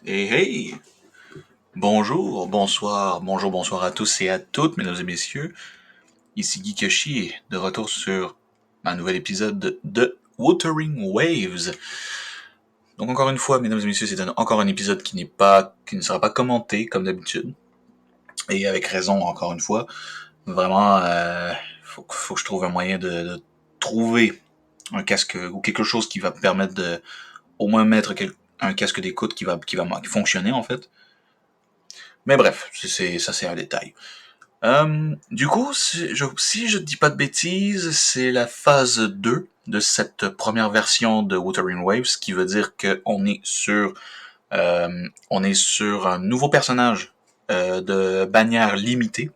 Hey hey! Bonjour, bonsoir, bonjour à tous et à toutes, mesdames et messieurs. Ici GeekYoshii, de retour sur un nouvel épisode de Wuthering Waves. Donc encore une fois, mesdames et messieurs, c'est encore un épisode qui ne sera pas commenté comme d'habitude. Et avec raison, encore une fois. Vraiment, faut que je trouve un moyen de trouver un casque ou quelque chose qui va me permettre de au moins mettre un casque d'écoute qui va fonctionner en fait. Mais bref, ça c'est un détail. Du coup, si je dis pas de bêtises, c'est la phase 2 de cette première version de Wuthering Waves, ce qui veut dire on est sur un nouveau personnage de bannière limitée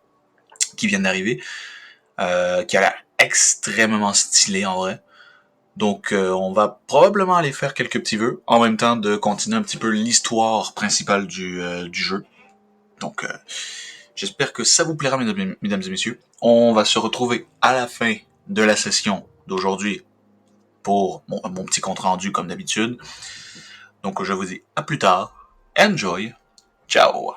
qui vient d'arriver, qui a l'air extrêmement stylé en vrai. Donc, on va probablement aller faire quelques petits vœux, en même temps de continuer un petit peu l'histoire principale du jeu. Donc, j'espère que ça vous plaira, mesdames et messieurs. On va se retrouver à la fin de la session d'aujourd'hui pour mon petit compte rendu comme d'habitude. Donc je vous dis à plus tard. Enjoy. Ciao.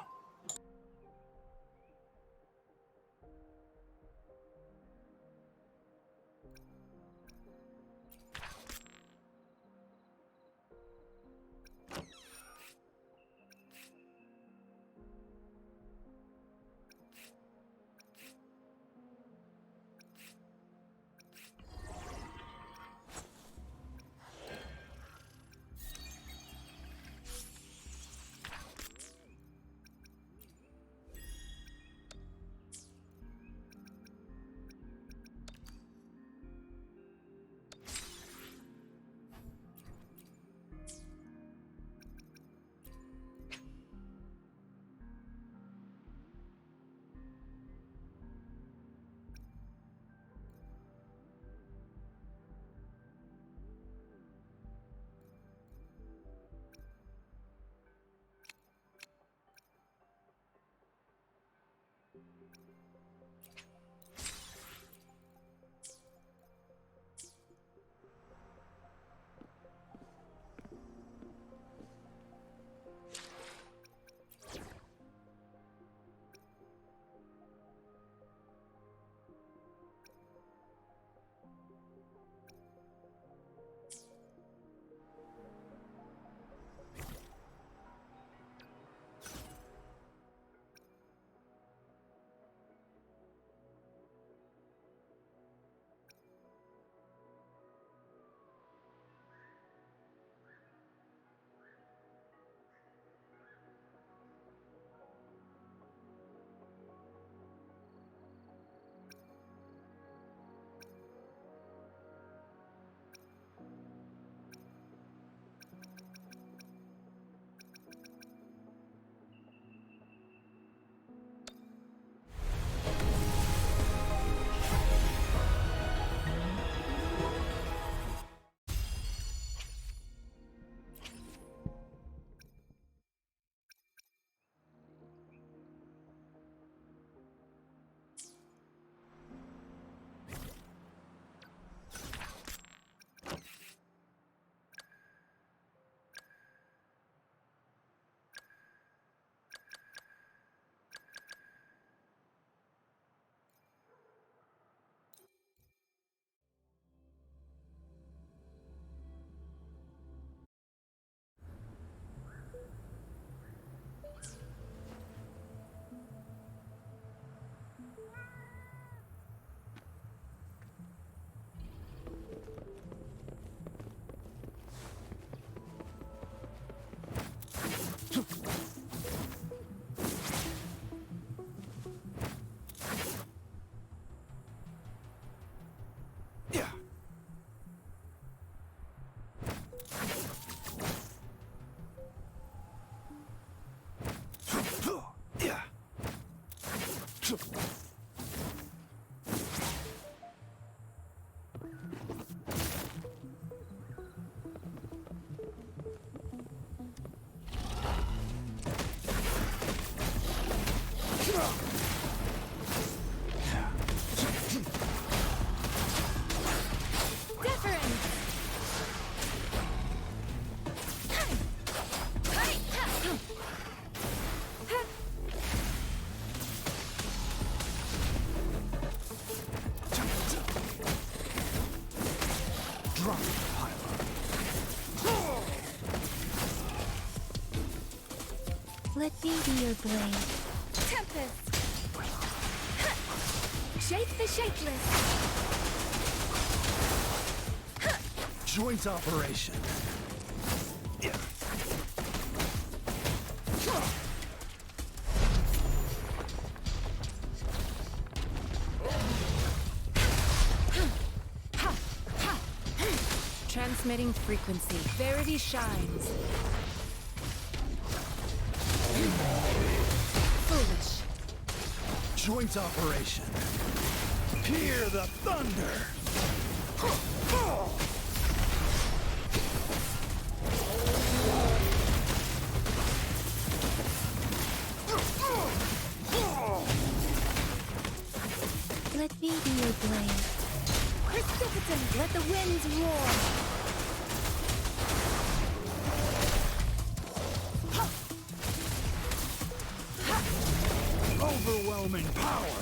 Let me be your blade. Tempest! Shape the shapeless! Joint operation. Yeah. Transmitting frequency. Verity shines. Foolish. Joint operation. Hear the thunder. Let me be your blade. Precipitant, let the winds roar. Overwhelming power.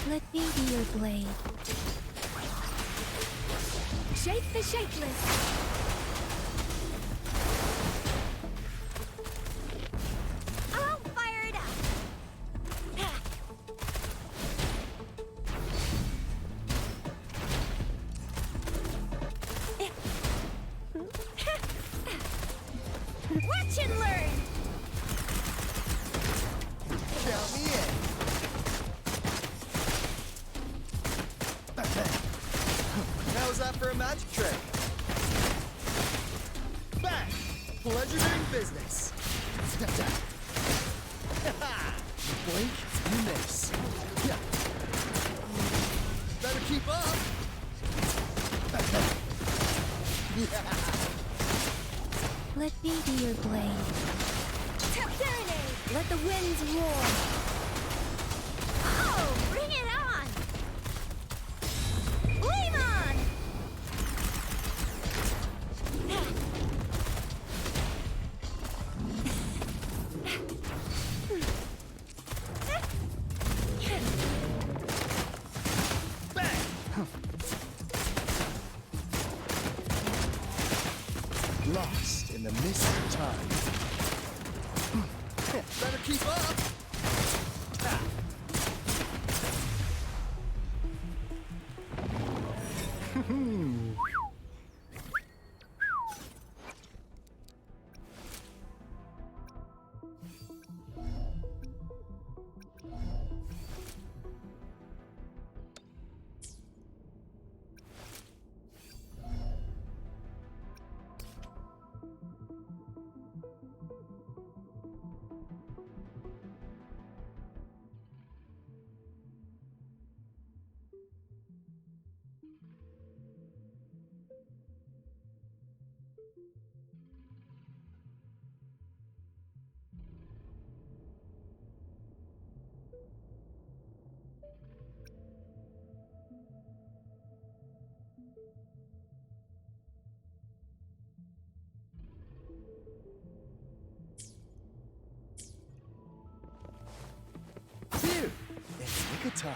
Let me be your blade. Shape the shapeless. I'll fire it up. Watch and learn. Count me in. How's that for a magic trick? Bang! Pleasure doing business. Blink, you miss. Yeah. Better keep up. Yeah. Let me be your blade. Serenade! Let the winds roar. Oh, bring it on! Flame on! Lost in the mist of time. Better keep up. Phew! In the nick of time.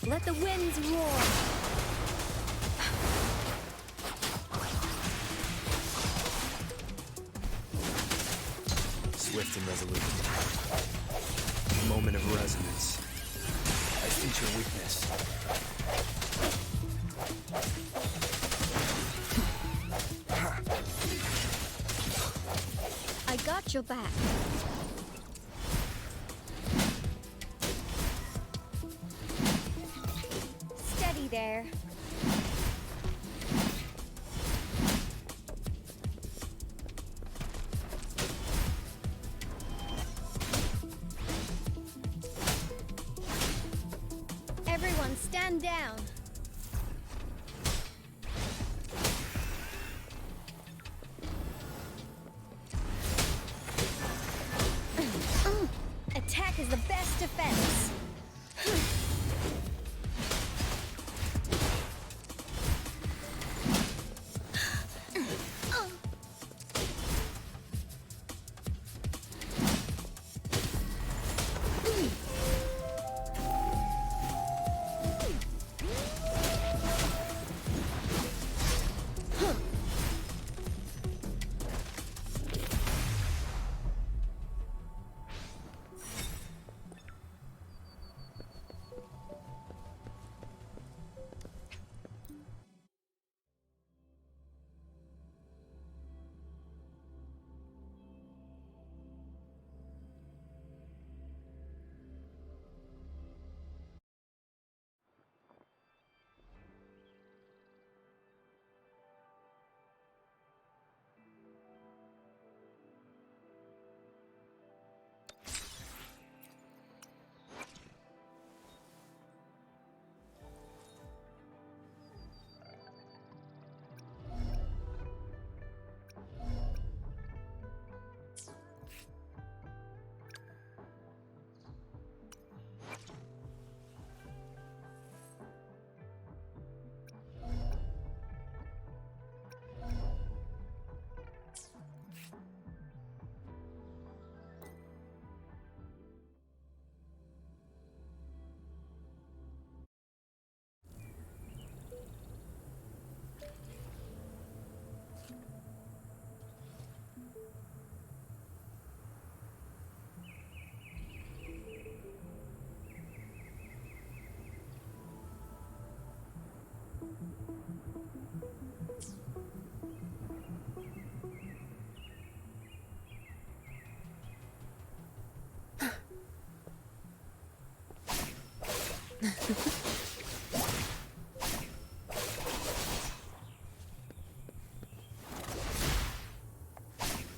Let the winds roar. Swift and resolute. Moment of resonance. I sense your weakness. I got your back. Steady there. Everyone stand down. Attack is the best defense.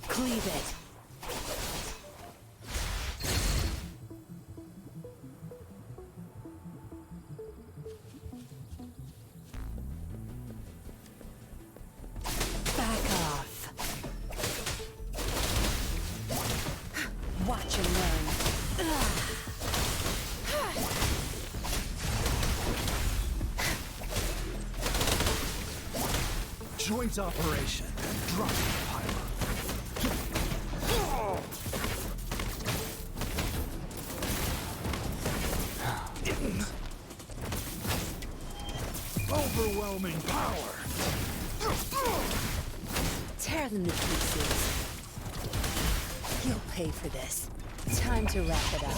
Cleave it. Back off. Watch and learn. Joint operation. Drop the pilot. Overwhelming power. Tear them to pieces. You'll pay for this. Time to wrap it up.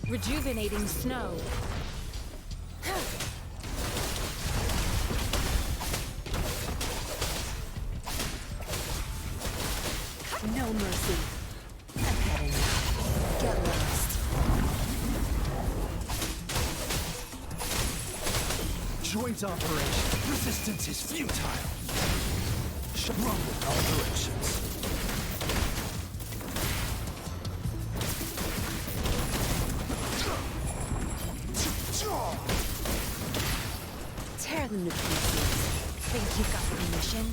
Rejuvenating snow. No mercy. I've had enough. Get lost. Joint operation. Resistance is futile. Run in all directions. Tear them to pieces. Think you've got permission?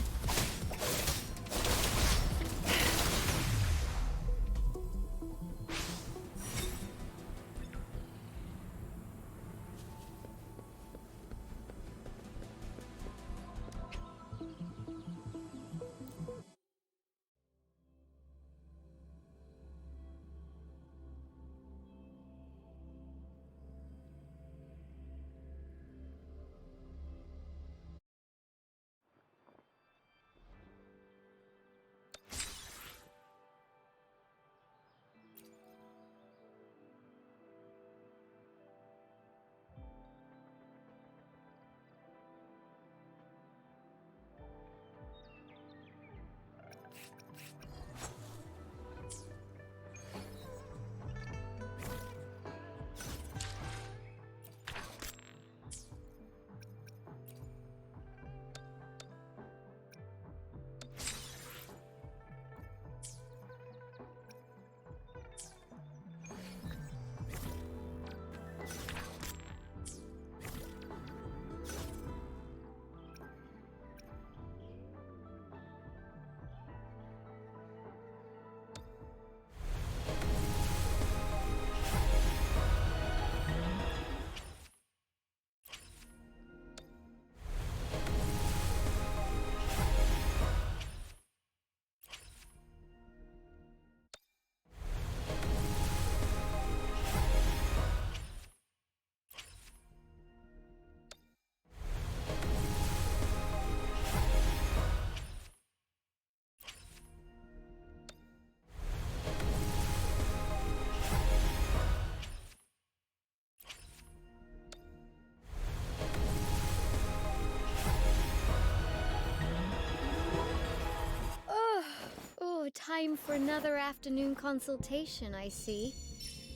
Time for another afternoon consultation, I see.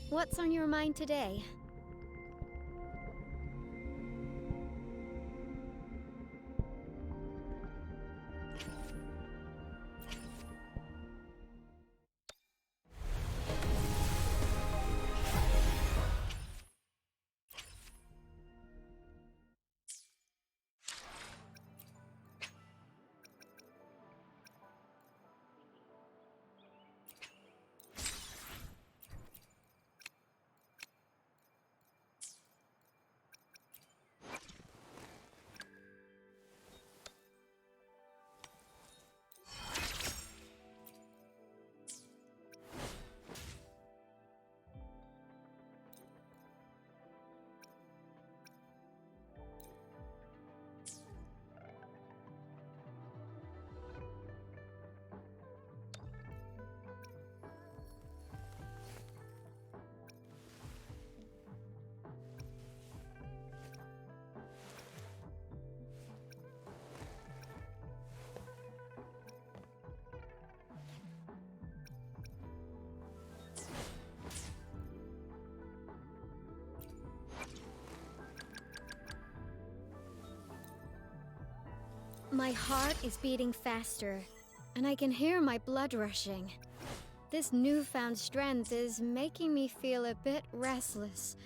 What's on your mind today? My heart is beating faster, and I can hear my blood rushing. This newfound strength is making me feel a bit restless.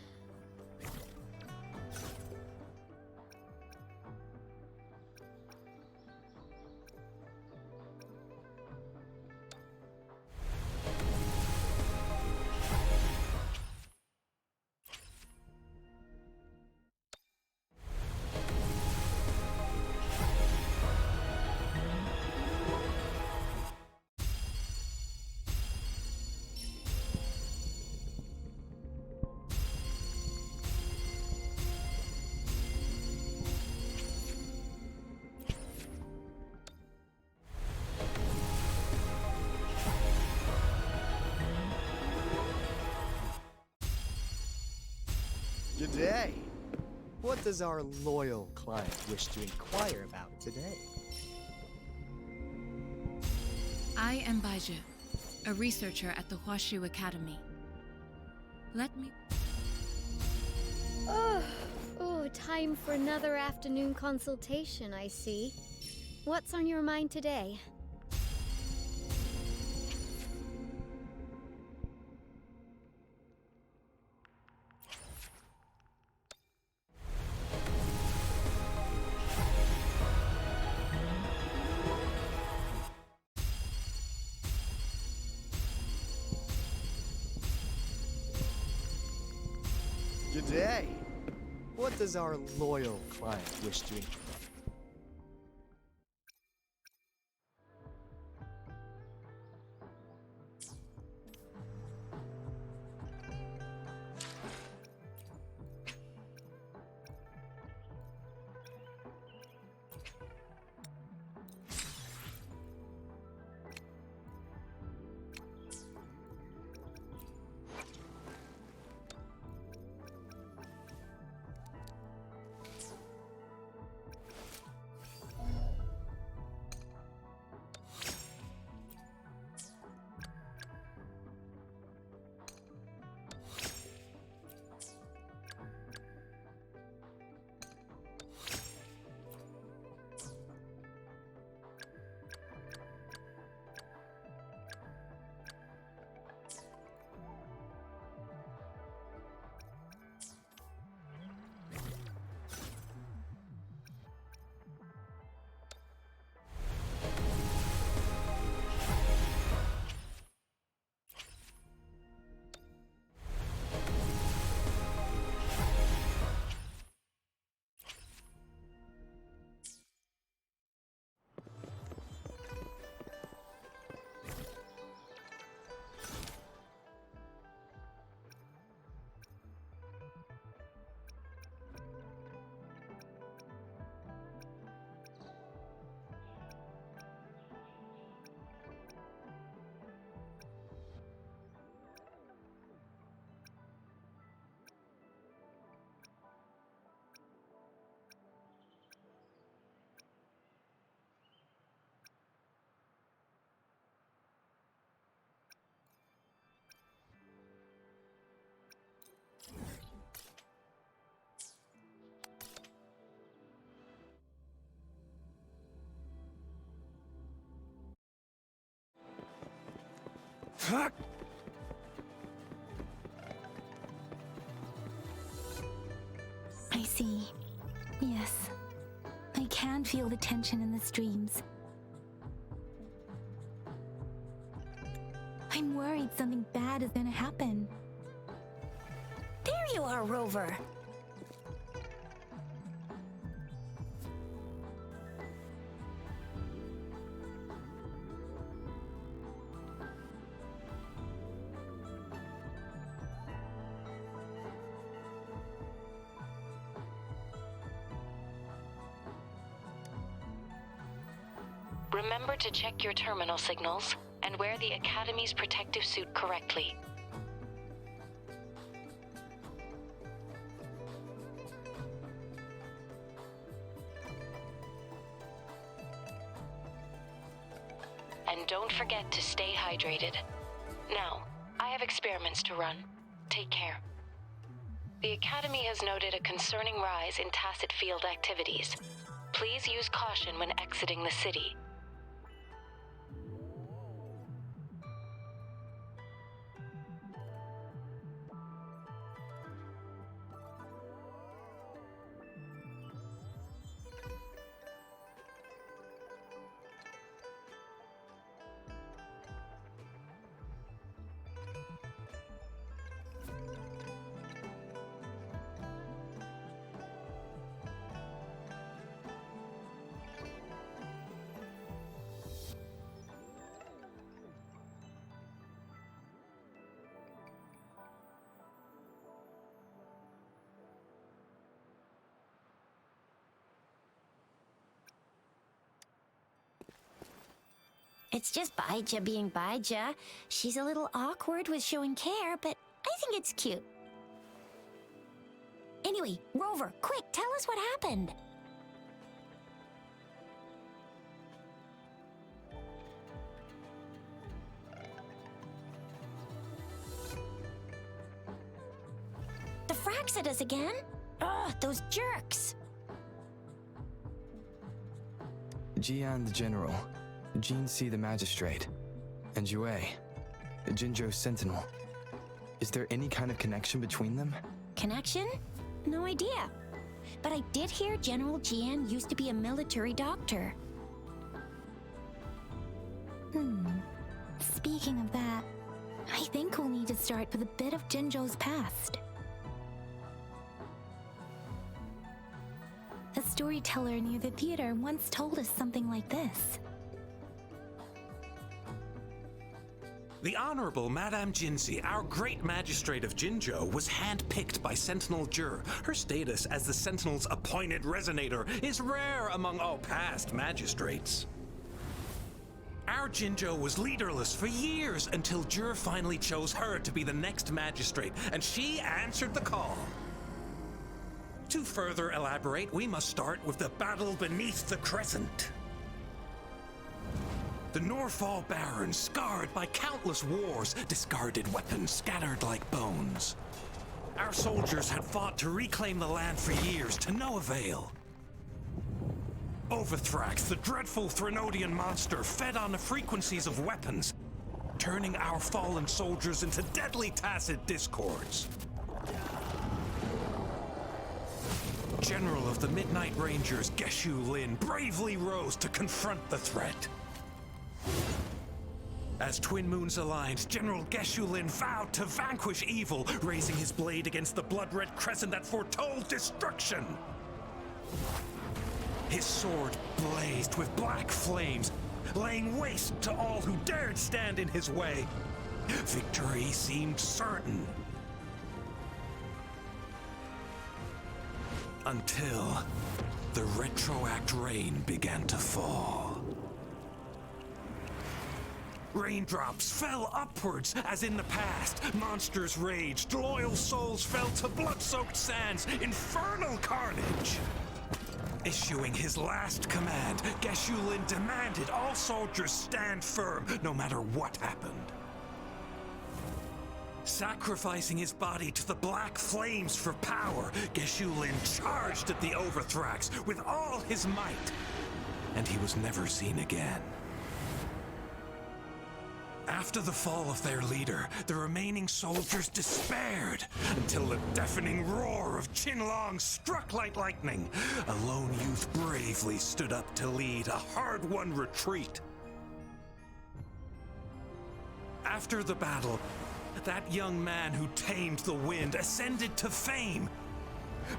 G'day! What does our loyal client wish to inquire about today? I am Baiju, a researcher at the Huashu Academy. Let me... Oh, time for another afternoon consultation, I see. What's on your mind today? G'day! What does our loyal client wish to inquire? I see. Yes. I can feel the tension in the streams. I'm worried something bad is gonna happen. There you are, Rover! Remember to check your terminal signals and wear the Academy's protective suit correctly. And don't forget to stay hydrated. Now, I have experiments to run. Take care. The Academy has noted a concerning rise in tacit field activities. Please use caution when exiting the city. It's just Baija being Baija. She's a little awkward with showing care, but I think it's cute. Anyway, Rover, quick, tell us what happened. The frags at us again? Ugh, those jerks. Jian the General, Jin Si the Magistrate, and Jue, Jinzhou's Sentinel. Is there any kind of connection between them? Connection? No idea. But I did hear General Jian used to be a military doctor. Speaking of that, I think we'll need to start with a bit of Jinzhou's past. A storyteller near the theater once told us something like this. The Honorable Madame Jinsi, our great magistrate of Jinzhou, was handpicked by Sentinel Jur. Her status as the Sentinel's appointed resonator is rare among all past magistrates. Our Jinzhou was leaderless for years until Jur finally chose her to be the next magistrate, and she answered the call. To further elaborate, we must start with the battle beneath the crescent. The Norfall barons, scarred by countless wars, discarded weapons scattered like bones. Our soldiers had fought to reclaim the land for years, to no avail. Overthrax, the dreadful Threnodian monster, fed on the frequencies of weapons, turning our fallen soldiers into deadly tacit discords. General of the Midnight Rangers, YINLIN, bravely rose to confront the threat. As Twin Moons aligned, General YINLIN vowed to vanquish evil, raising his blade against the blood-red crescent that foretold destruction. His sword blazed with black flames, laying waste to all who dared stand in his way. Victory seemed certain. Until the retroact rain began to fall. Raindrops fell upwards as in the past. Monsters raged, loyal souls fell to blood-soaked sands, infernal carnage. Issuing his last command, YINLIN demanded all soldiers stand firm no matter what happened. Sacrificing his body to the black flames for power, YINLIN charged at the Overthrax with all his might, and he was never seen again. After the fall of their leader, the remaining soldiers despaired until the deafening roar of Qinlong struck like lightning. A lone youth bravely stood up to lead a hard-won retreat. After the battle, that young man who tamed the wind ascended to fame,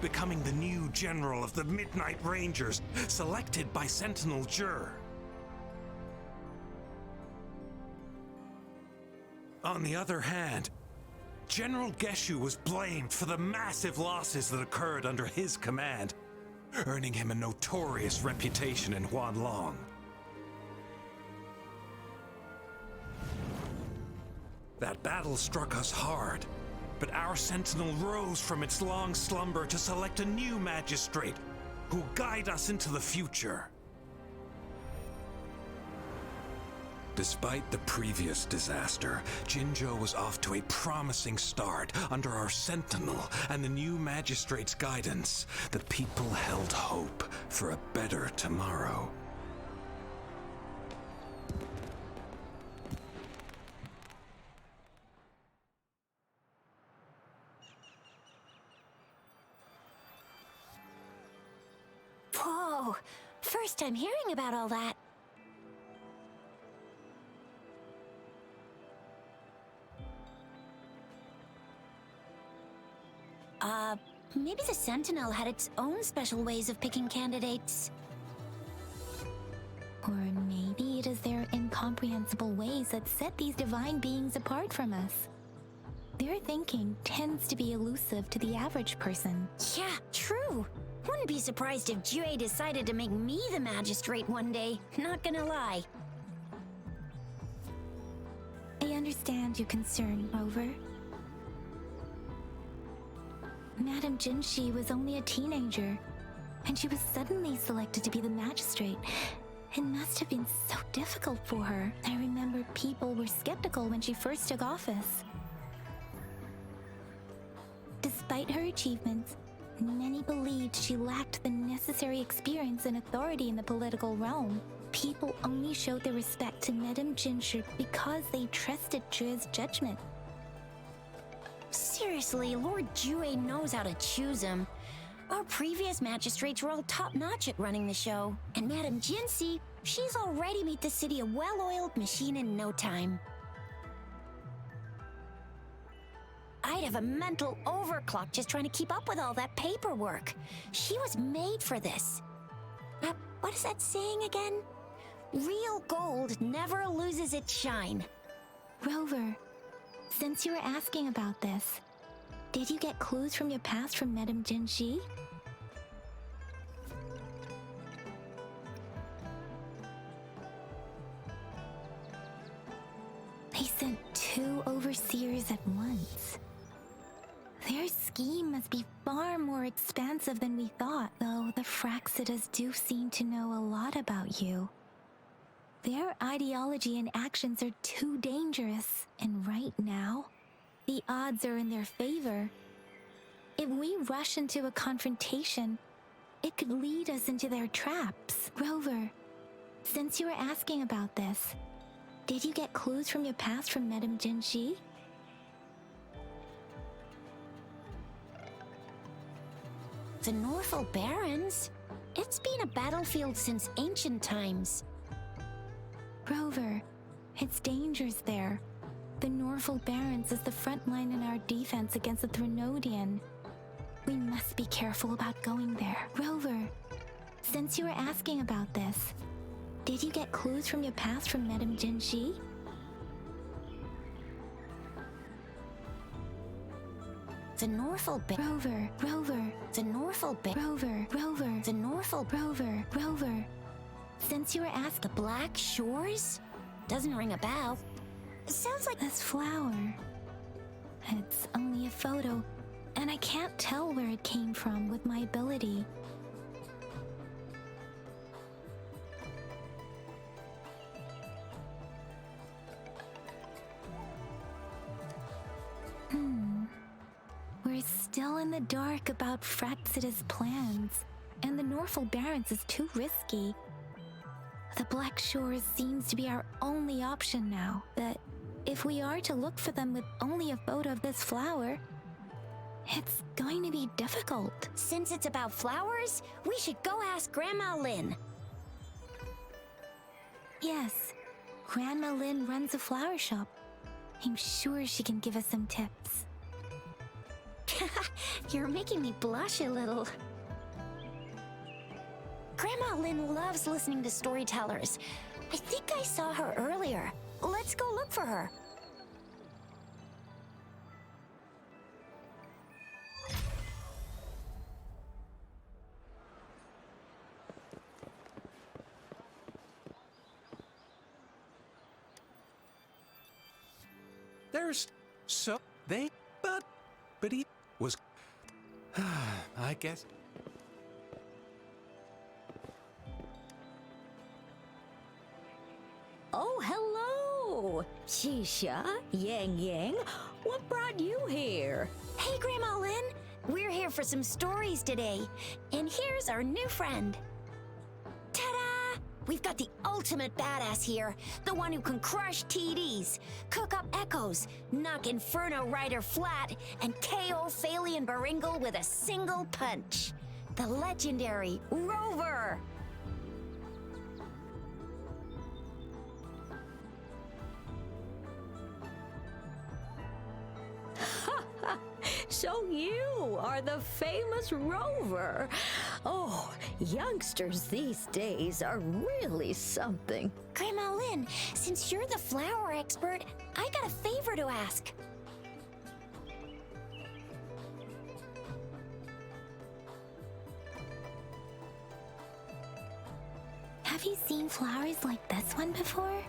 becoming the new general of the Midnight Rangers, selected by Sentinel Jur. On the other hand, General Geshu was blamed for the massive losses that occurred under his command, earning him a notorious reputation in Huanlong. That battle struck us hard, but our sentinel rose from its long slumber to select a new magistrate who'll guide us into the future. Despite the previous disaster, Jinzhou was off to a promising start under our sentinel and the new magistrate's guidance. The people held hope for a better tomorrow. Whoa! First time hearing about all that. Maybe the Sentinel had its own special ways of picking candidates. Or maybe it is their incomprehensible ways that set these divine beings apart from us. Their thinking tends to be elusive to the average person. Yeah, true. Wouldn't be surprised if Jue decided to make me the magistrate one day. Not gonna lie. I understand your concern, Rover. Madame Jinzhii was only a teenager, and she was suddenly selected to be the magistrate. It must have been so difficult for her. I remember people were skeptical when she first took office. Despite her achievements, many believed she lacked the necessary experience and authority in the political realm. People only showed their respect to Madame Jinzhii because they trusted Jue's judgment. Seriously, Lord Jue knows how to choose him. Our previous magistrates were all top-notch at running the show. And Madame Jinzhii, she's already made the city a well-oiled machine in no time. I'd have a mental overclock just trying to keep up with all that paperwork. She was made for this. What is that saying again? Real gold never loses its shine. Rover, since you were asking about this, did you get clues from your past from Madame Jinzhii? They sent 2 overseers at once. Their scheme must be far more expansive than we thought, though the Fraxidas do seem to know a lot about you. Their ideology and actions are too dangerous, and right now, the odds are in their favor. If we rush into a confrontation, it could lead us into their traps. Rover, since you were asking about this, did you get clues from your past from Madame Jinzhii? The Norfolk Barrens? It's been a battlefield since ancient times. Rover, it's dangerous there. The Norfolk Barrens is the front line in our defense against the Threnodian. We must be careful about going there. Rover, since you were asking about this, did you get clues from your past from Madame Jinzhii? The Norfolk Rover, the Norfolk Rover, the Norfolk Rover. Since you were asked the Black Shores? Doesn't ring a bell. It sounds like this flower. It's only a photo, and I can't tell where it came from with my ability. We're still in the dark about Fraxida's plans, and the Norfolk Barrens is too risky. The Black Shores seems to be our only option now, but if we are to look for them with only a photo of this flower, it's going to be difficult. Since it's about flowers, we should go ask Grandma Lin. Yes, Grandma Lin runs a flower shop. I'm sure she can give us some tips. You're making me blush a little. Grandma Lin loves listening to storytellers. I think I saw her earlier. Let's go look for her. There's so they but he was I guess. Oh, hello Shisha, Yang Yang, what brought you here? Hey, Grandma Lin. We're here for some stories today. And here's our new friend. Ta-da! We've got the ultimate badass here. The one who can crush TDs, cook up echoes, knock Inferno Rider flat, and KO Phalian Baringle with a single punch. The legendary Rover! So you are the famous Rover. Oh, youngsters these days are really something. Grandma Lin, since you're the flower expert, I got a favor to ask. Have you seen flowers like this one before?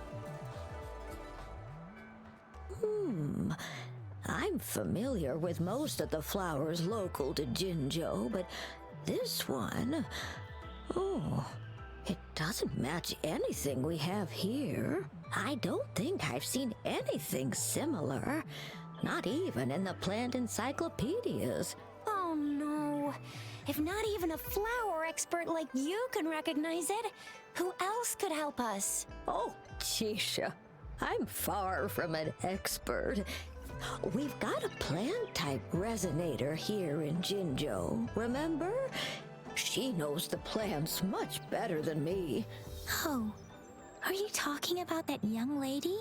I'm familiar with most of the flowers local to Jinzhou, but this one, oh, it doesn't match anything we have here. I don't think I've seen anything similar, not even in the plant encyclopedias. Oh no, if not even a flower expert like you can recognize it, who else could help us? Oh, Chisha, I'm far from an expert. We've got a plant-type resonator here in Jinzhou, remember? She knows the plants much better than me. Oh, are you talking about that young lady?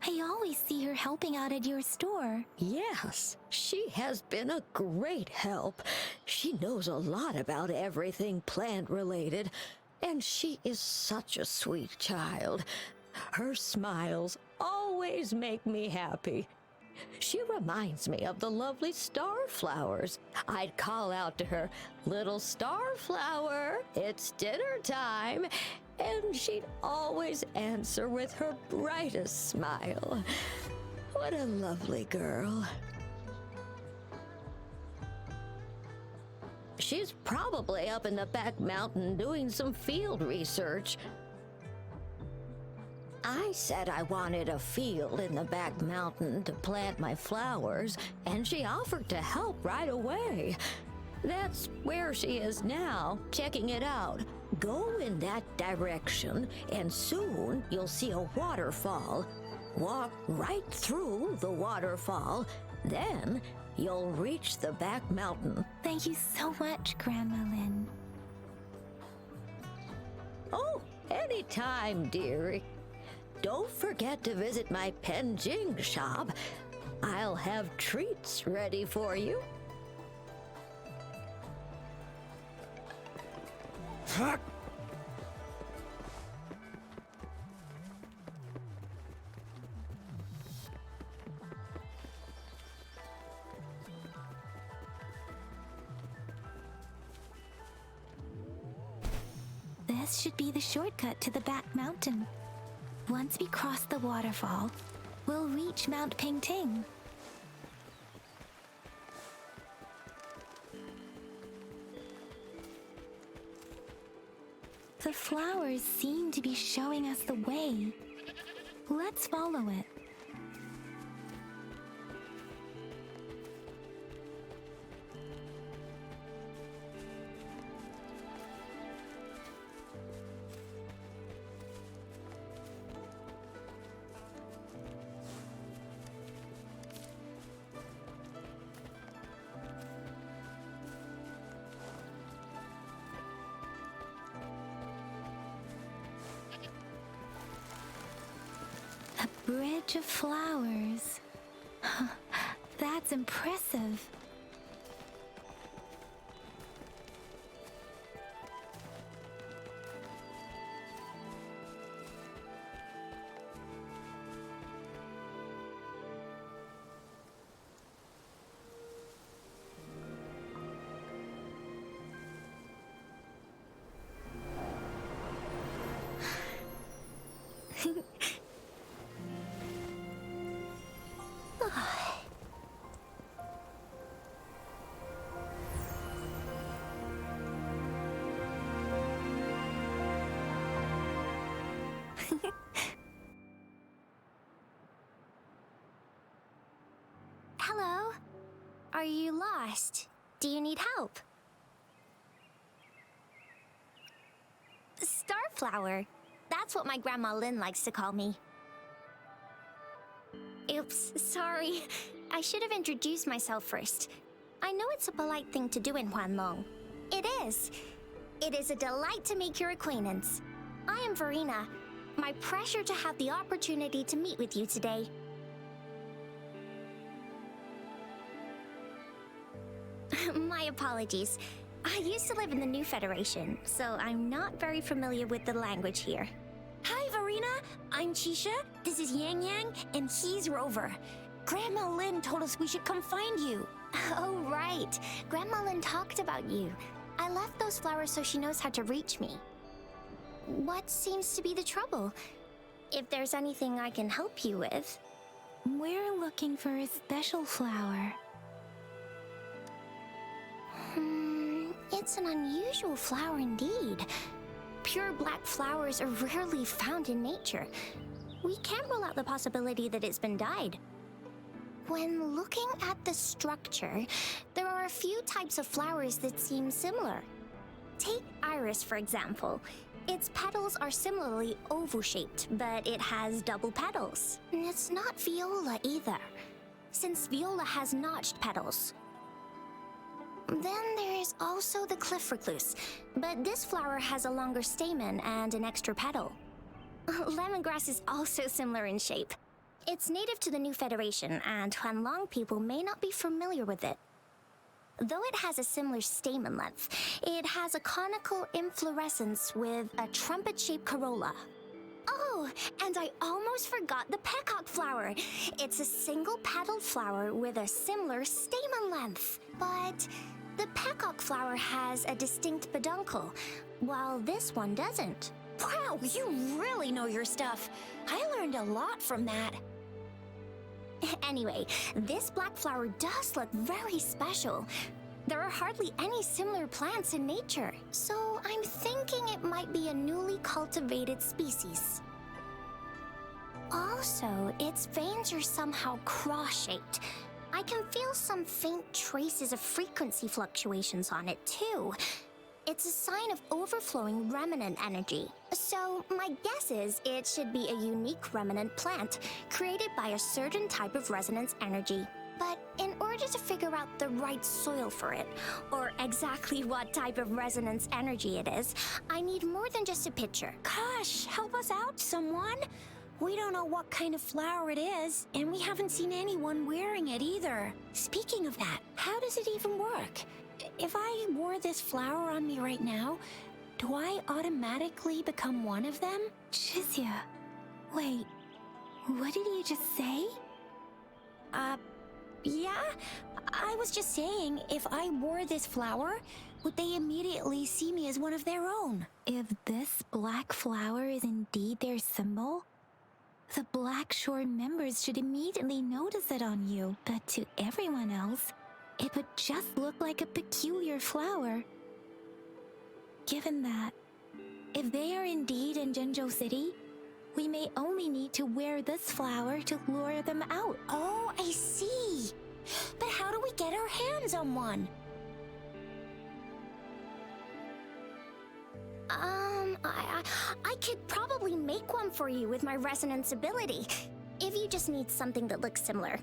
I always see her helping out at your store. Yes, she has been a great help. She knows a lot about everything plant-related, and she is such a sweet child. Her smiles always make me happy. She reminds me of the lovely starflowers. I'd call out to her, "Little starflower, it's dinner time," and she'd always answer with her brightest smile. What a lovely girl. She's probably up in the back mountain doing some field research. I said I wanted a field in the back mountain to plant my flowers, and she offered to help right away. That's where she is now, checking it out. Go in that direction, and soon you'll see a waterfall. Walk right through the waterfall, then you'll reach the back mountain. Thank you so much, Grandma Lin. Oh, anytime, dearie. Don't forget to visit my Penjing shop. I'll have treats ready for you. This should be the shortcut to the back mountain. Once we cross the waterfall, we'll reach Mount Pingting. The flowers seem to be showing us the way. Let's follow it. A bridge of flowers. That's impressive. Are you lost? Do you need help? Starflower. That's what my Grandma Lin likes to call me. Oops, sorry. I should have introduced myself first. I know it's a polite thing to do in Huanlong. It is. It is a delight to make your acquaintance. I am Verena. My pleasure to have the opportunity to meet with you today. My apologies. I used to live in the New Federation, so I'm not very familiar with the language here. Hi, Verena. I'm Chisha. This is Yang Yang, and he's Rover. Grandma Lin told us we should come find you. Oh, right. Grandma Lin talked about you. I left those flowers so she knows how to reach me. What seems to be the trouble? If there's anything I can help you with. We're looking for a special flower. It's an unusual flower indeed. Pure black flowers are rarely found in nature. We can't rule out the possibility that it's been dyed. When looking at the structure, there are a few types of flowers that seem similar. Take iris, for example. Its petals are similarly oval-shaped, but it has double petals. And it's not viola either, since viola has notched petals. Then there is also the cliff recluse, but this flower has a longer stamen and an extra petal. Lemongrass is also similar in shape. It's native to the New Federation, and Huanlong people may not be familiar with it. Though it has a similar stamen length, it has a conical inflorescence with a trumpet-shaped corolla. Oh, and I almost forgot the peacock flower. It's a single-petaled flower with a similar stamen length, but the peacock flower has a distinct peduncle, while this one doesn't. Wow, you really know your stuff. I learned a lot from that. Anyway, this black flower does look very special. There are hardly any similar plants in nature, so I'm thinking it might be a newly cultivated species. Also, its veins are somehow cross-shaped. I can feel some faint traces of frequency fluctuations on it, too. It's a sign of overflowing remnant energy. So, my guess is it should be a unique remnant plant, created by a certain type of resonance energy. But in order to figure out the right soil for it, or exactly what type of resonance energy it is, I need more than just a picture. Gosh, help us out, someone. We don't know what kind of flower it is, and we haven't seen anyone wearing it either. Speaking of that, how does it even work? If I wore this flower on me right now, do I automatically become one of them? Shizia, wait, what did you just say? Yeah? I was just saying, if I wore this flower, would they immediately see me as one of their own? If this black flower is indeed their symbol, the Black Shore members should immediately notice it on you, but to everyone else, it would just look like a peculiar flower. Given that, if they are indeed in Jinzhou City, we may only need to wear this flower to lure them out. Oh, I see. But how do we get our hands on one? I could probably make one for you with my resonance ability, if you just need something that looks similar.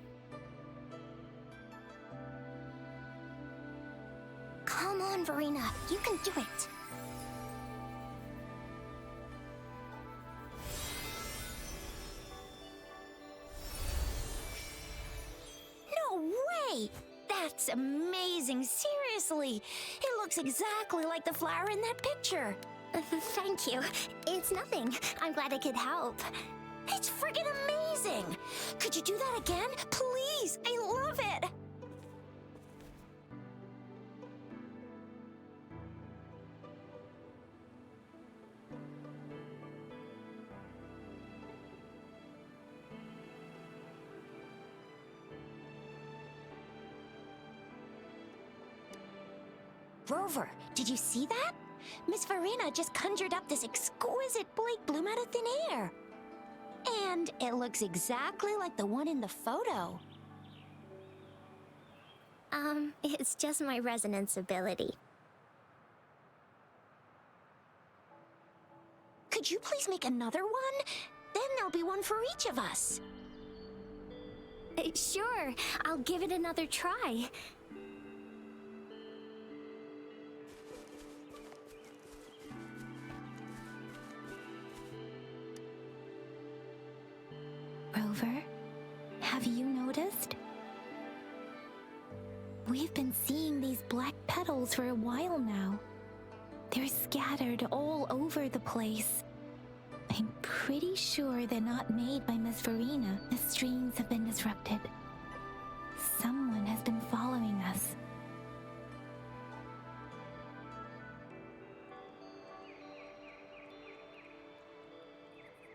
Come on, Verena, you can do it. No way! That's amazing, seriously! It looks exactly like the flower in that picture. Thank you. It's nothing. I'm glad I could help. It's friggin' amazing! Could you do that again? Please! I love it! Rover, did you see that? Miss Verena just conjured up this exquisite Blake bloom out of thin air. And it looks exactly like the one in the photo. It's just my resonance ability. Could you please make another one? Then there'll be one for each of us. Sure, I'll give it another try. Rover, have you noticed? We've been seeing these black petals for a while now. They're scattered all over the place. I'm pretty sure they're not made by Miss Verena. The streams have been disrupted. Someone has been following us.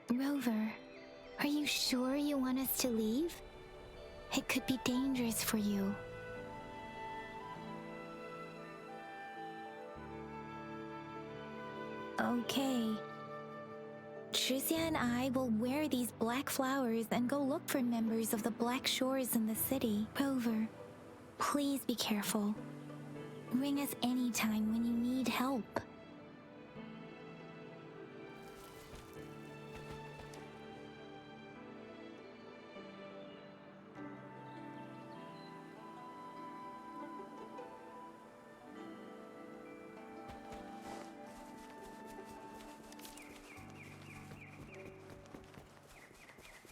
Rover, are you sure you want us to leave? It could be dangerous for you. Okay. Tricia and I will wear these black flowers and go look for members of the Black Shores in the city. Rover, please be careful. Ring us anytime when you need help.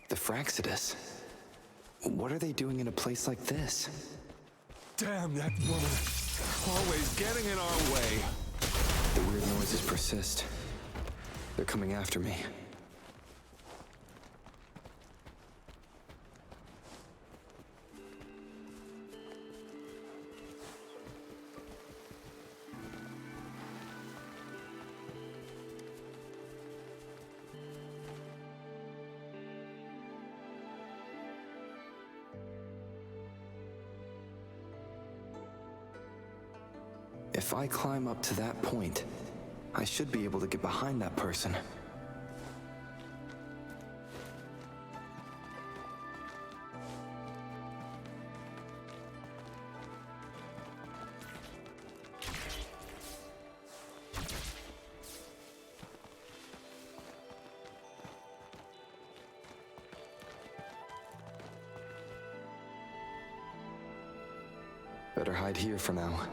The Fraxidus? What are they doing in a place like this? Damn that woman! Always getting in our way. The weird noises persist. They're coming after me. If I climb up to that point, I should be able to get behind that person. Better hide here for now.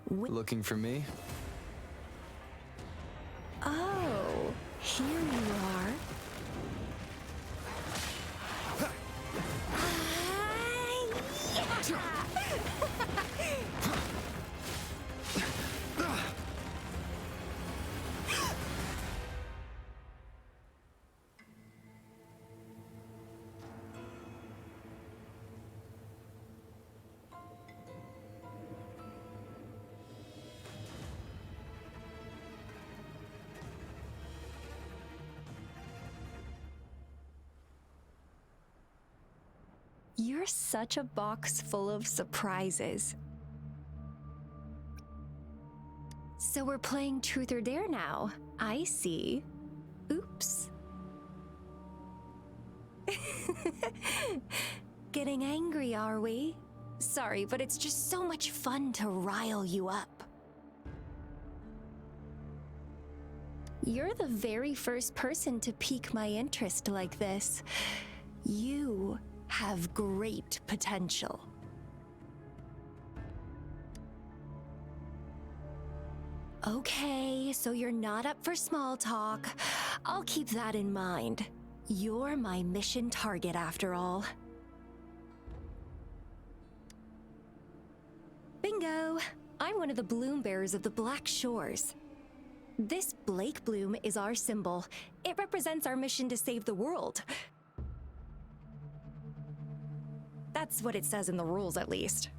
Looking for me? Oh, here you are. You're such a box full of surprises. So we're playing Truth or Dare now. I see. Oops. Getting angry, are we? Sorry, but it's just so much fun to rile you up. You're the very first person to pique my interest like this. You have great potential. Okay, so you're not up for small talk. I'll keep that in mind. You're my mission target after all. Bingo! I'm one of the bloom bearers of the Black Shores. This Blake bloom is our symbol. It represents our mission to save the world. That's what it says in the rules, at least.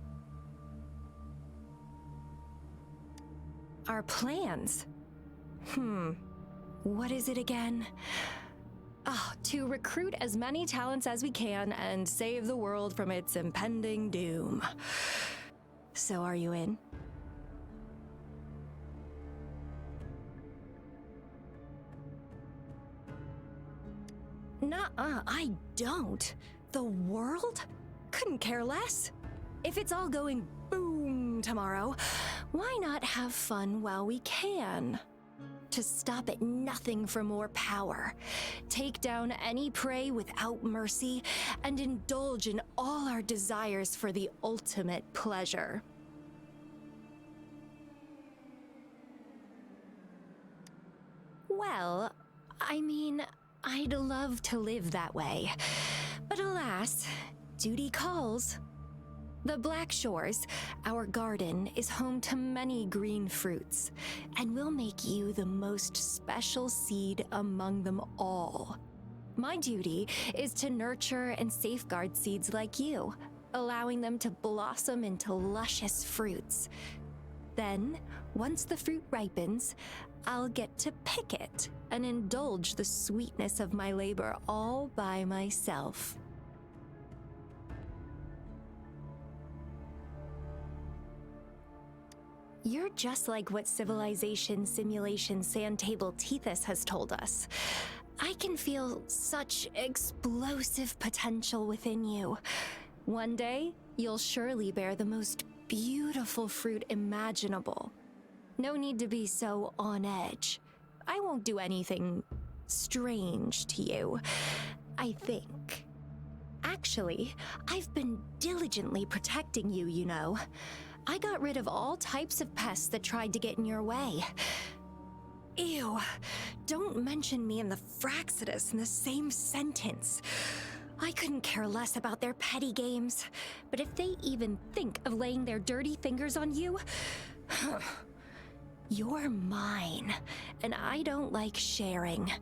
Our plans? What is it again? To recruit as many talents as we can and save the world from its impending doom. So are you in? Nuh-uh, I don't. The world? Couldn't care less. If it's all going boom tomorrow, why not have fun while we can? To stop at nothing for more power, take down any prey without mercy, and indulge in all our desires for the ultimate pleasure. Well, I mean, I'd love to live that way, but alas, duty calls. The Black Shores, our garden, is home to many green fruits, and will make you the most special seed among them all. My duty is to nurture and safeguard seeds like you, allowing them to blossom into luscious fruits. Then, once the fruit ripens, I'll get to pick it and indulge the sweetness of my labor all by myself. You're just like what Civilization Simulation Sandtable Tethys has told us. I can feel such explosive potential within you. One day, you'll surely bear the most beautiful fruit imaginable. No need to be so on edge. I won't do anything strange to you, I think. Actually, I've been diligently protecting you, you know. I got rid of all types of pests that tried to get in your way. Ew, don't mention me and the Fraxidus in the same sentence. I couldn't care less about their petty games, but if they even think of laying their dirty fingers on you, you're mine, and I don't like sharing.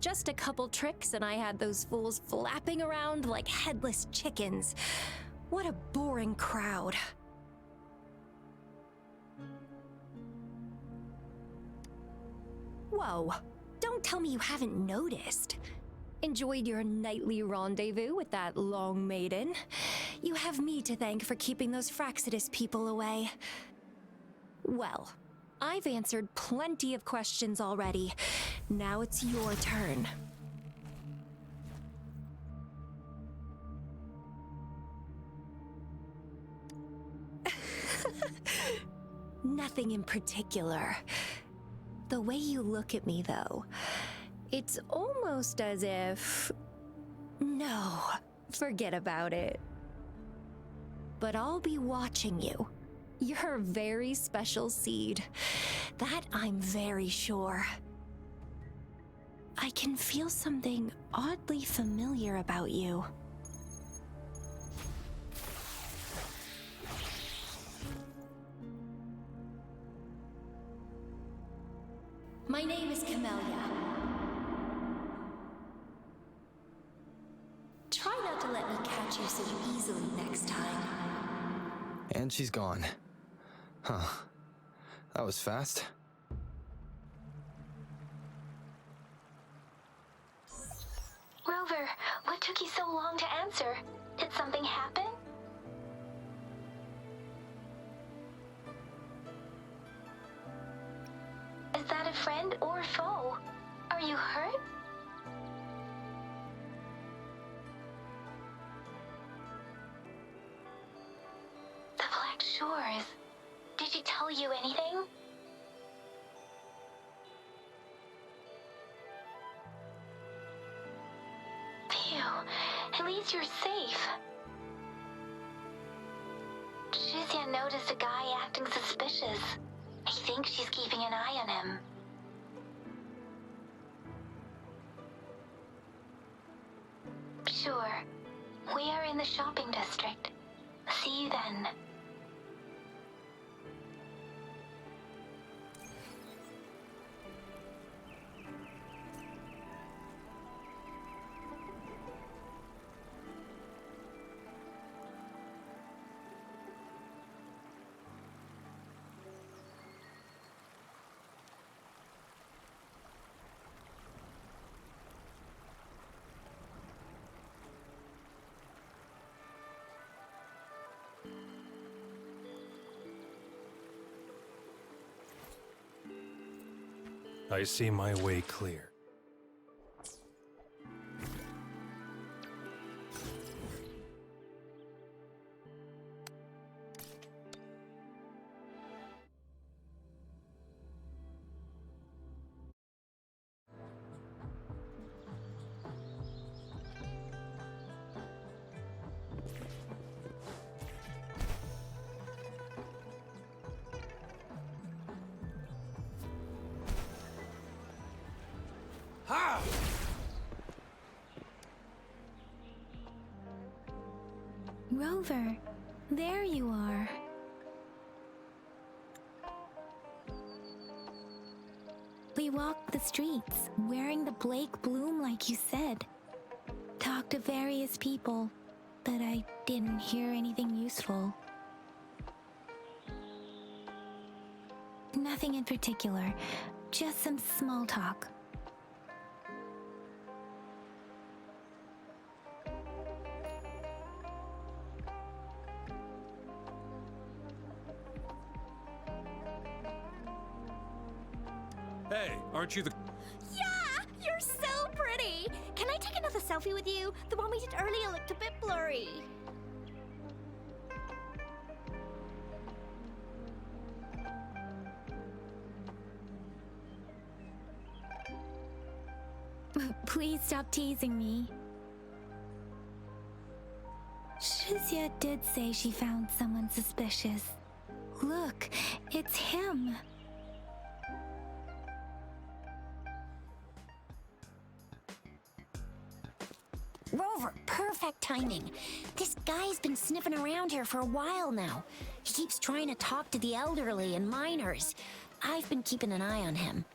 Just a couple tricks and I had those fools flapping around like headless chickens. What a boring crowd. Whoa, don't tell me you haven't noticed. Enjoyed your nightly rendezvous with that long maiden. You have me to thank for keeping those Fraxidus people away. Well, I've answered plenty of questions already. Now it's your turn. Nothing in particular. The way you look at me, though, it's almost as if... No, forget about it. But I'll be watching you. You're a very special seed. That I'm very sure. I can feel something oddly familiar about you. My name is Camellia. Try not to let me catch you so easily next time. And she's gone. Huh. That was fast. Rover, what took you so long to answer? Did something happen? Is that a friend or foe? Are you hurt? The Black Shores. Did she tell you anything? Phew, at least you're safe. Shuzia noticed a guy acting suspicious. I think she's keeping an eye on him. Sure. We are in the shopping district. See you then. I see my way clear. Rover, there you are. We walked the streets, wearing the Blake bloom like you said. Talked to various people, but I didn't hear anything useful. Nothing in particular, just some small talk. Hey, aren't you the... Yeah! You're so pretty! Can I take another selfie with you? The one we did earlier looked a bit blurry. Please stop teasing me. Shizia did say she found someone suspicious. Look, it's him. Rover, perfect timing. This guy's been sniffing around here for a while now. He keeps trying to talk to the elderly and minors. I've been keeping an eye on him.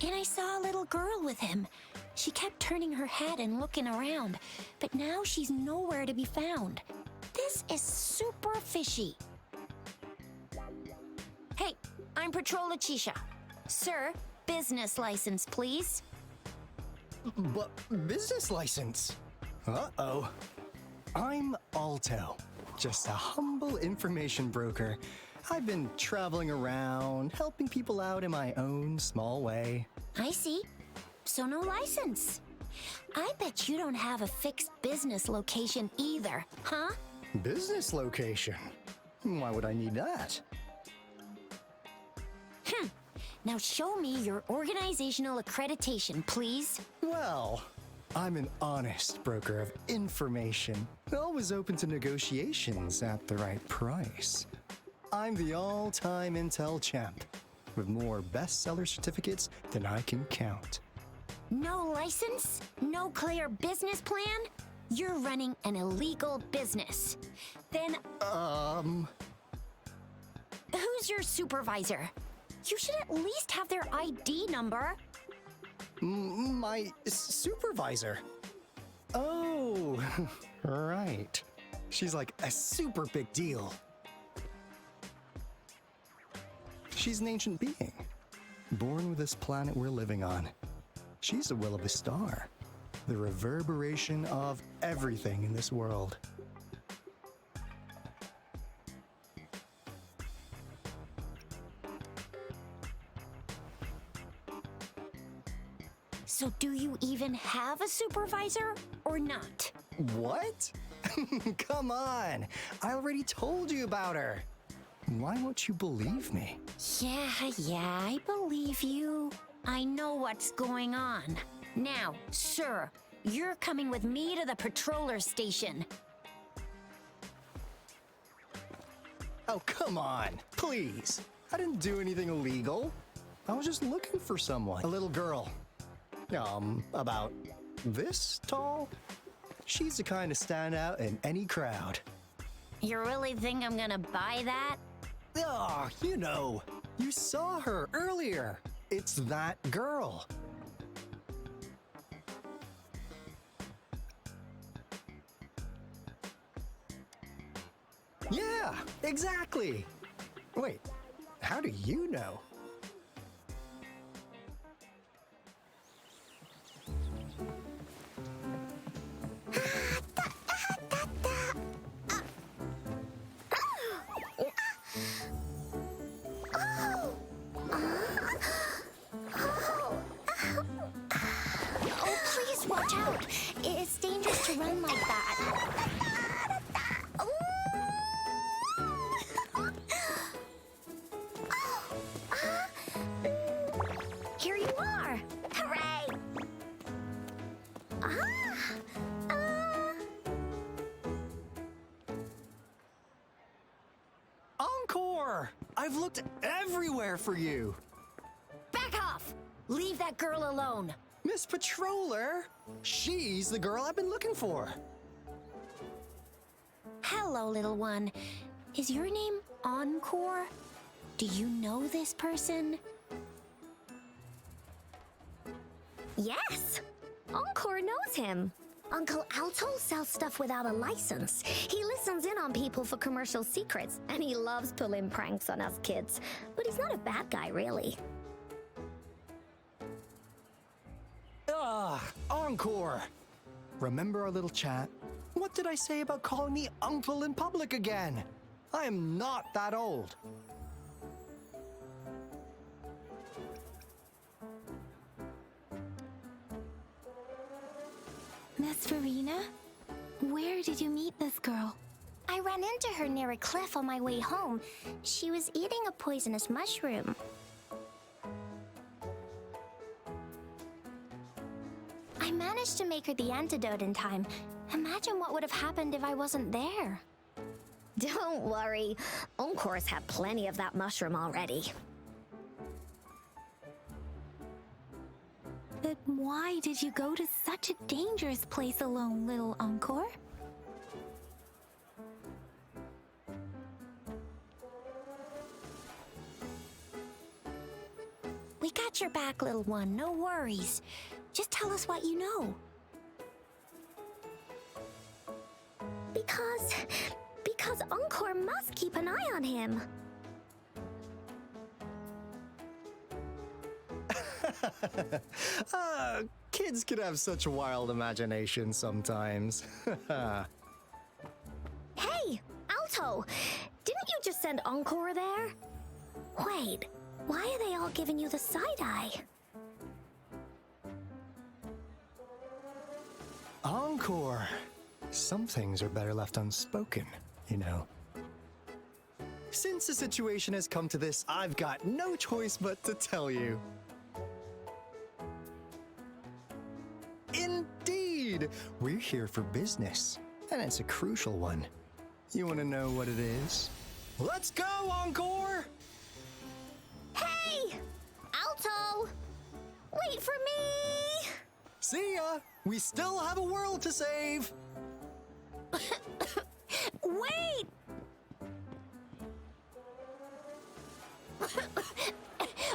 And I saw a little girl with him. She kept turning her head and looking around, but now she's nowhere to be found. This is super fishy. Hey, I'm Patroller Chisha. Sir, business license, please. But business license? Uh-oh. I'm Alto, just a humble information broker. I've been traveling around, helping people out in my own small way. I see. So no license. I bet you don't have a fixed business location either, huh? Business location? Why would I need that? Now show me your organizational accreditation, please. Well, I'm an honest broker of information, always open to negotiations at the right price. I'm the all-time Intel champ, with more bestseller certificates than I can count. No license? No clear business plan? You're running an illegal business. Then... Who's your supervisor? You should at least have their ID number. My supervisor? Oh, right. She's like a super big deal. She's an ancient being, born with this planet we're living on. She's the will of the star, the reverberation of everything in this world. So do you even have a supervisor or not? What? Come on, I already told you about her. Why won't you believe me? Yeah, I believe you. I know what's going on. Now, sir, you're coming with me to the patroller station. Oh, come on, please. I didn't do anything illegal. I was just looking for someone. A little girl. About this tall? She's the kind to stand out in any crowd. You really think I'm gonna buy that? Oh, you know, you saw her earlier. It's that girl. Yeah, exactly. Wait, how do you know? run like that. Here you are! Hooray! Encore! I've looked everywhere for you. Back off! Leave that girl alone. Miss Patroller! She's the girl I've been looking for. Hello, little one. Is your name Encore? Do you know this person? Yes! Encore knows him. Uncle Alto sells stuff without a license. He listens in on people for commercial secrets, and he loves pulling pranks on us kids. But he's not a bad guy, really. Encore! Remember our little chat? What did I say about calling me uncle in public again? I am not that old. Miss Farina? Where did you meet this girl? I ran into her near a cliff on my way home. She was eating a poisonous mushroom. I managed to make her the antidote in time. Imagine what would have happened if I wasn't there. Don't worry. Encore's had plenty of that mushroom already. But why did you go to such a dangerous place alone, little Encore? We got your back, little one. No worries. Just tell us what you know. Because Encore must keep an eye on him. Kids can have such wild imaginations sometimes. Hey, Alto! Didn't you just send Encore there? Wait, why are they all giving you the side eye? Encore! Some things are better left unspoken, you know. Since the situation has come to this, I've got no choice but to tell you. Indeed! We're here for business, and it's a crucial one. You want to know what it is? Let's go, Encore! Hey! Alto! Wait for me! See ya! We still have a world to save! Wait!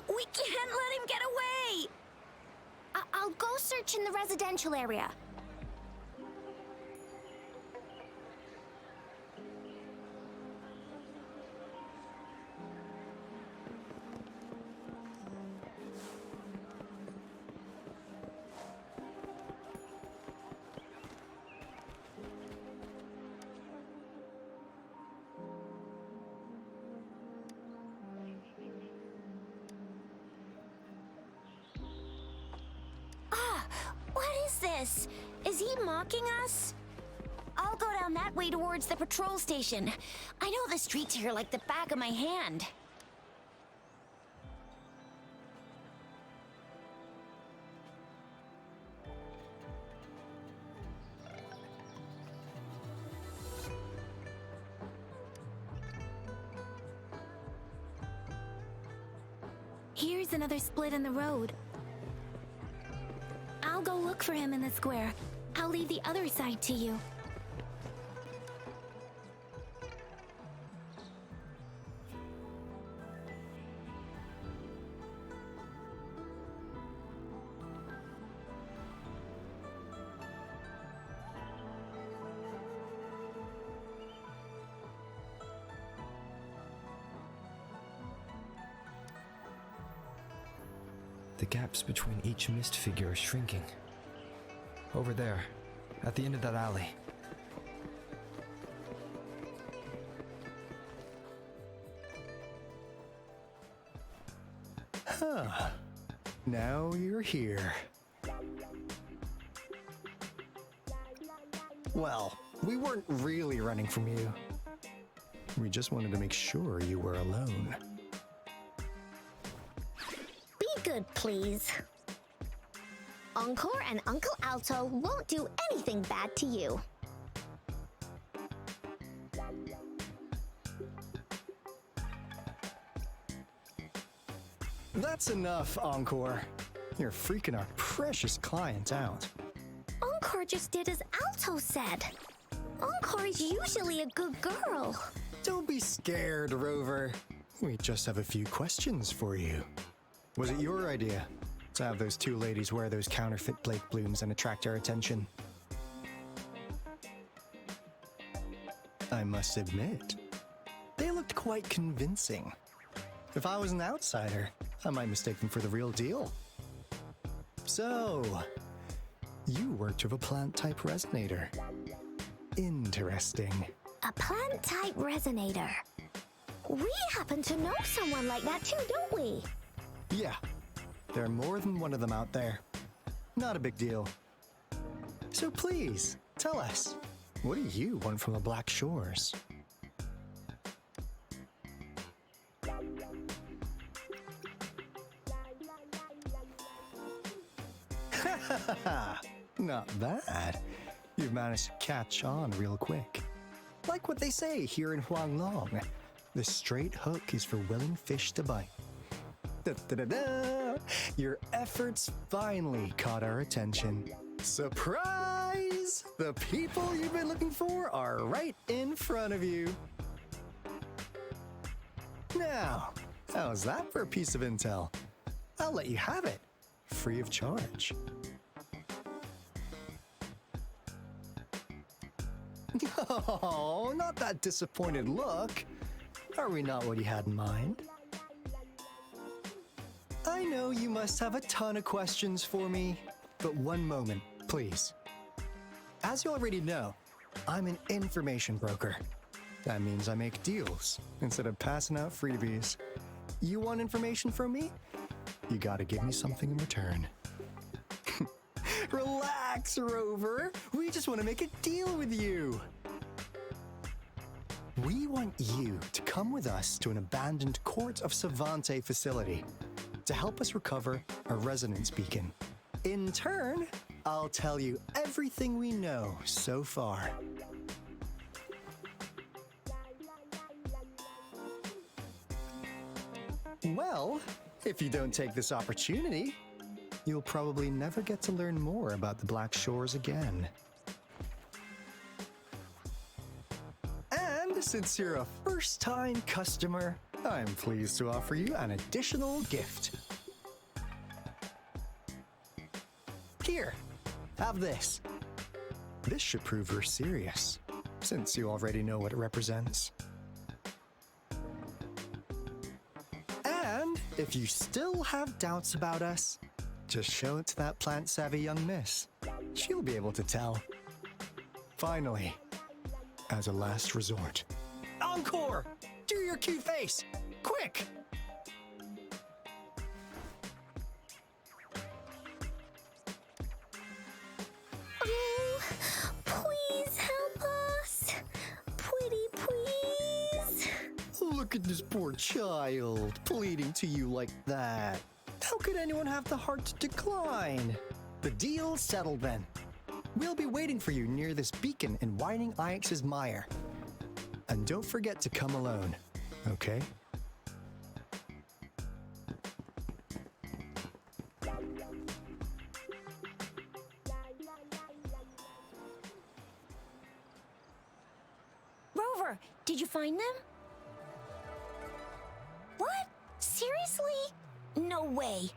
We can't let him get away! I'll go search in the residential area. This? Is he mocking us? I'll go down that way towards the patrol station. I know the streets here like the back of my hand. Here's another split in the road. I'll go look for him in the square. I'll leave the other side to you. The gaps between each mist figure are shrinking. Over there, at the end of that alley. Huh. Now you're here. Well, we weren't really running from you. We just wanted to make sure you were alone. Be good, please. Encore and Uncle Alto won't do anything bad to you. That's enough, Encore. You're freaking our precious client out. Encore just did as Alto said. Encore is usually a good girl. Don't be scared, Rover. We just have a few questions for you. Was it your idea to have those two ladies wear those counterfeit Blake blooms and attract our attention? I must admit, they looked quite convincing. If I was an outsider, I might mistake them for the real deal. So, you worked with a plant-type resonator. Interesting. A plant-type resonator. We happen to know someone like that too, don't we? Yeah, there are more than one of them out there. Not a big deal. So please, tell us, what do you want from the Black Shores? Not bad. You've managed to catch on real quick. Like what they say here in Huanglong, the straight hook is for willing fish to bite. Da-da-da-da! Your efforts finally caught our attention. Surprise! The people you've been looking for are right in front of you. Now, how's that for a piece of intel? I'll let you have it, free of charge. Oh, not that disappointed look. Are we not what you had in mind? I know you must have a ton of questions for me, but one moment, please. As you already know, I'm an information broker. That means I make deals instead of passing out freebies. You want information from me? You gotta give me something in return. Relax, Rover. We just want to make a deal with you. We want you to come with us to an abandoned Court of Savante facility to help us recover a resonance beacon. In turn, I'll tell you everything we know so far. Well, if you don't take this opportunity, you'll probably never get to learn more about the Black Shores again. And since you're a first-time customer, I'm pleased to offer you an additional gift. Here, have this. This should prove you're serious, since you already know what it represents. And if you still have doubts about us, just show it to that plant-savvy young miss. She'll be able to tell. Finally, as a last resort. Encore! Do your cute face! Quick! Oh, please help us. Pretty please. Look at this poor child, pleading to you like that. How could anyone have the heart to decline? The deal's settled then. We'll be waiting for you near this beacon in Whining Ix's mire. And don't forget to come alone, okay? Rover, did you find them? What? Seriously? No way.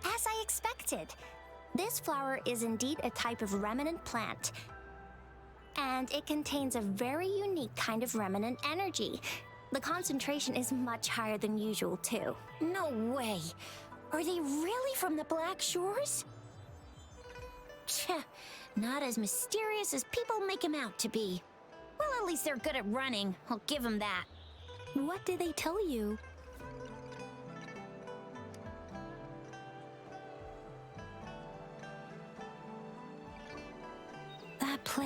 As I expected, this flower is indeed a type of remnant plant. And it contains a very unique kind of remnant energy. The concentration is much higher than usual, too. No way. Are they really from the Black Shores? Tch, not as mysterious as people make them out to be. Well, at least they're good at running. I'll give them that. What did they tell you?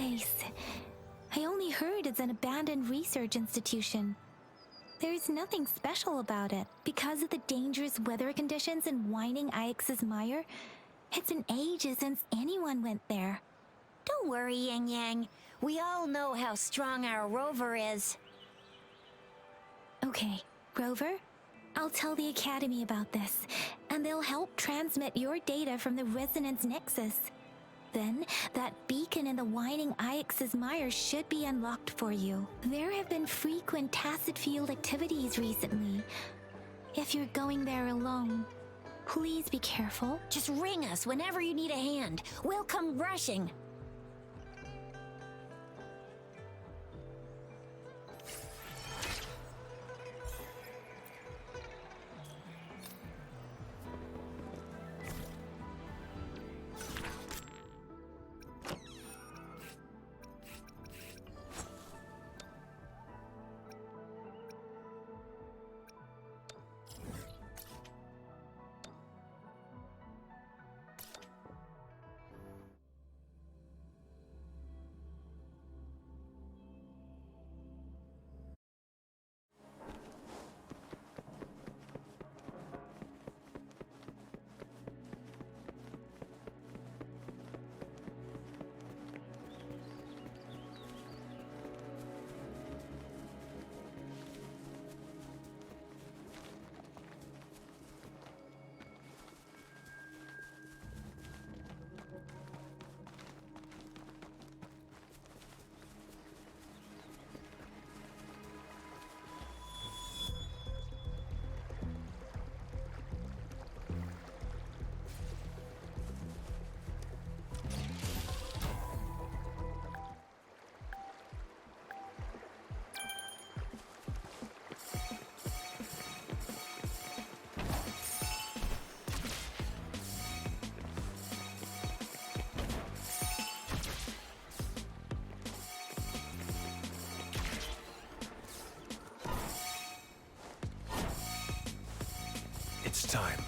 place? I only heard it's an abandoned research institution. There is nothing special about it. Because of the dangerous weather conditions in Whining Ix's mire, it's been ages since anyone went there. Don't worry, Yang Yang. We all know how strong our rover is. Okay, Rover, I'll tell the Academy about this, and they'll help transmit your data from the Resonance Nexus. Then, that beacon in the Whining Ix's mire should be unlocked for you. There have been frequent tacit field activities recently. If you're going there alone, please be careful. Just ring us whenever you need a hand. We'll come rushing. It's time.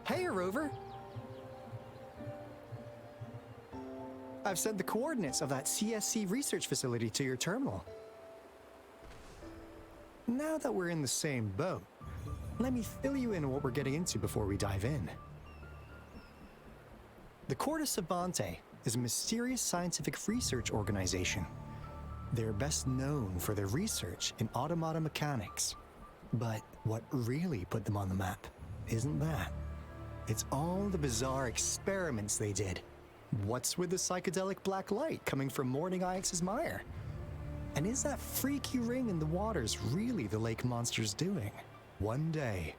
Hey, Rover! I've sent the coordinates of that CSC research facility to your terminal. Now that we're in the same boat, let me fill you in on what we're getting into before we dive in. The Corte Savante is a mysterious scientific research organization. They're best known for their research in automata mechanics. But what really put them on the map isn't that. It's all the bizarre experiments they did. What's with the psychedelic black light coming from Morning Ix's mire? And is that freaky ring in the waters really the lake monster's doing? One day,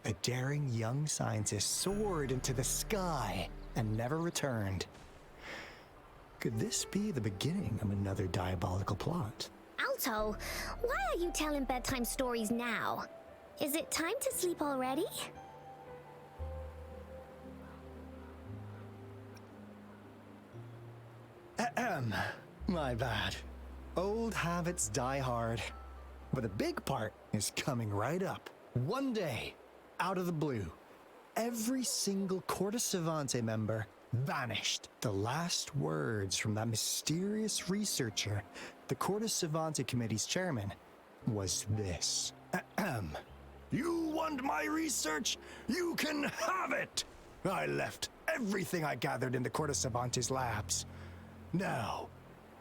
a daring young scientist soared into the sky and never returned. Could this be the beginning of another diabolical plot? Alto, why are you telling bedtime stories now? Is it time to sleep already? Ahem. My bad. Old habits die hard. But a big part is coming right up. One day, out of the blue, every single Corte Savante member vanished. The last words from that mysterious researcher, the Corte Savante Committee's chairman, was this. Ahem. You want my research? You can have it! I left everything I gathered in the Corte Savante's labs. Now,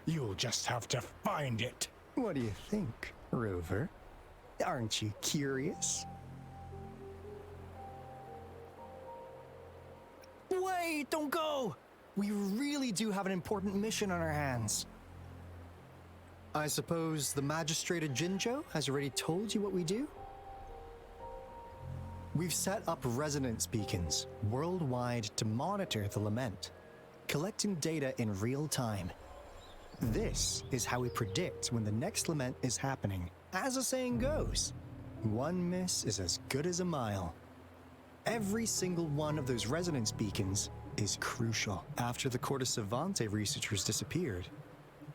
you'll just have to find it. What do you think, Rover? Aren't you curious? Wait, don't go! We really do have an important mission on our hands. I suppose the magistrate at Jinzhou has already told you what we do? We've set up resonance beacons worldwide to monitor the lament, collecting data in real time. This is how we predict when the next lament is happening. As the saying goes, one miss is as good as a mile. Every single one of those resonance beacons is crucial. After the Corte Savante researchers disappeared,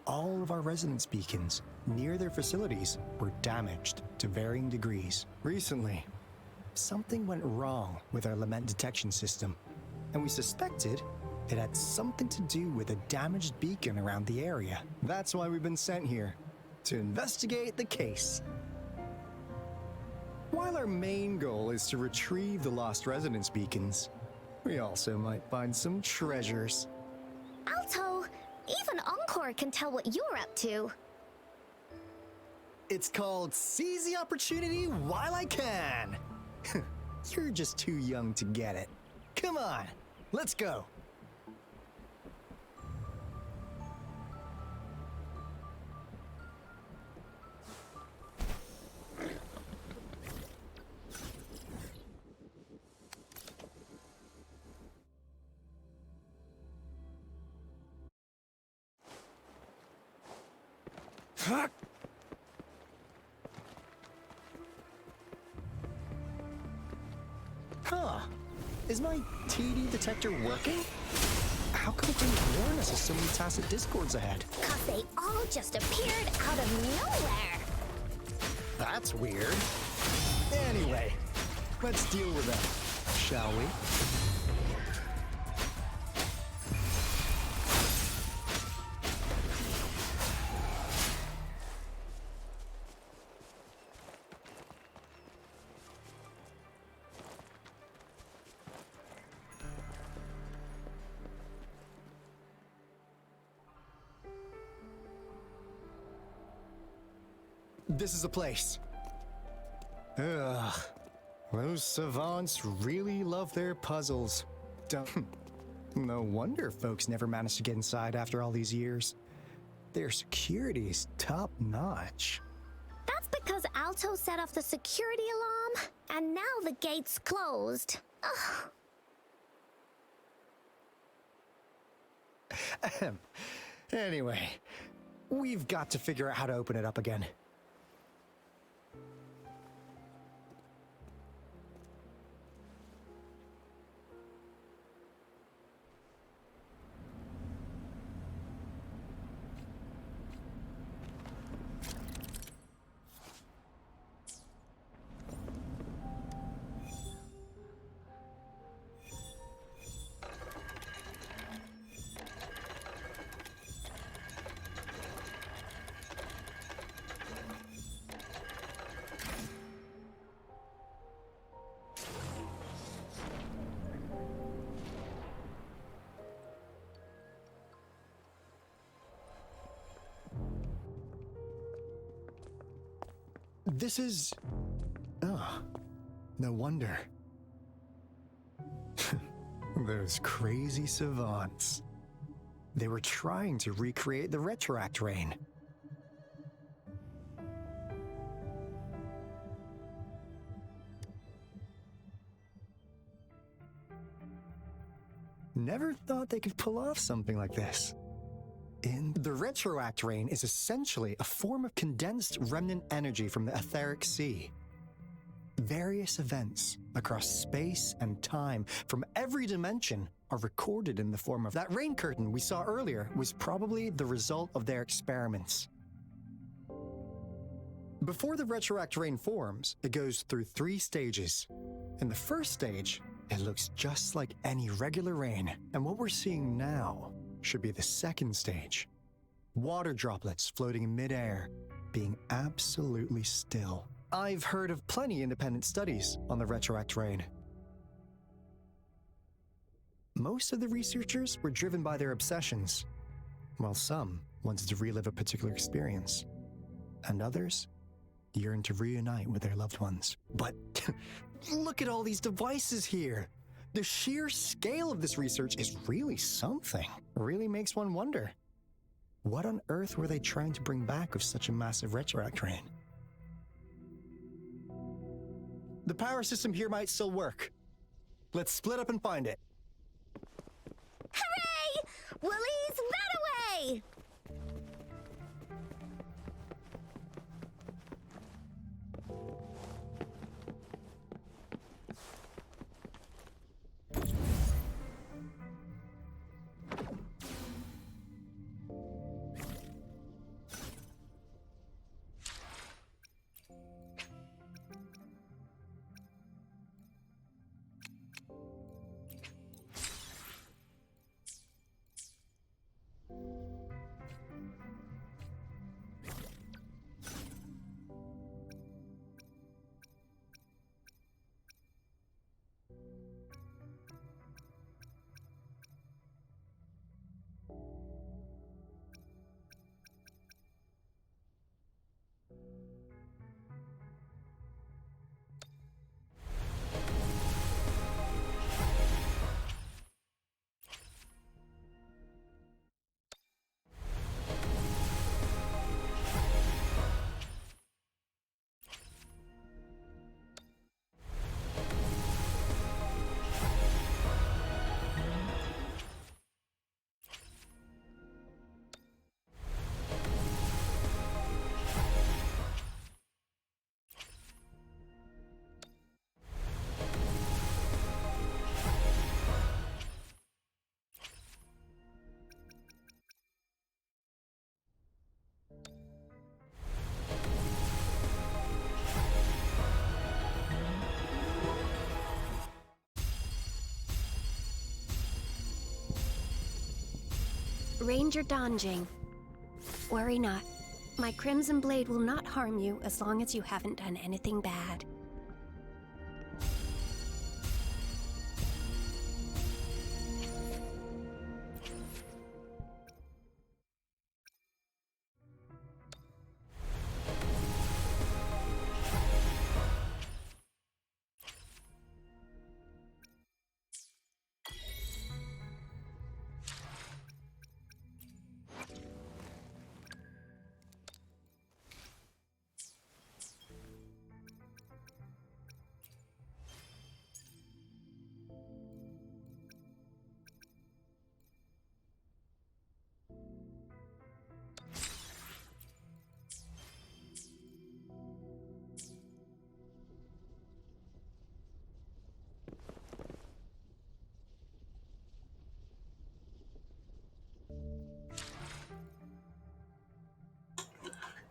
all of our resonance beacons near their facilities were damaged to varying degrees. Recently, something went wrong with our lament detection system, and we suspected it had something to do with a damaged beacon around the area. That's why we've been sent here, to investigate the case. While our main goal is to retrieve the lost resonance beacons, we also might find some treasures. Alto, even Encore can tell what you're up to. It's called Seize the Opportunity While I Can. You're just too young to get it. Come on, let's go. Huh. Is my TD detector working? How come it didn't warn us of so many tacit discords ahead? 'Cause they all just appeared out of nowhere. That's weird. Anyway, let's deal with them, shall we? This is the place. Ugh. Those savants really love their puzzles. No wonder folks never managed to get inside after all these years. Their security is top-notch. That's because Alto set off the security alarm, and now the gate's closed. Ugh. Anyway, we've got to figure out how to open it up again. This is... Oh, no wonder. Those crazy savants. They were trying to recreate the retroact rain. Never thought they could pull off something like this. The retroact rain is essentially a form of condensed remnant energy from the etheric sea. Various events across space and time from every dimension are recorded in the form of that rain curtain we saw earlier was probably the result of their experiments. Before the retroact rain forms, it goes through 3 stages. In the first stage, it looks just like any regular rain, and what we're seeing now should be the second stage. Water droplets floating in midair, being absolutely still. I've heard of plenty independent studies on the retroact rain. Most of the researchers were driven by their obsessions, while some wanted to relive a particular experience, and others yearned to reunite with their loved ones. But look at all these devices here! The sheer scale of this research is really something. It really makes one wonder. What on earth were they trying to bring back with such a massive retroact rain? The power system here might still work. Let's split up and find it. Hooray! Willie's that away! Ranger Donjing. Worry not. My Crimson Blade will not harm you as long as you haven't done anything bad.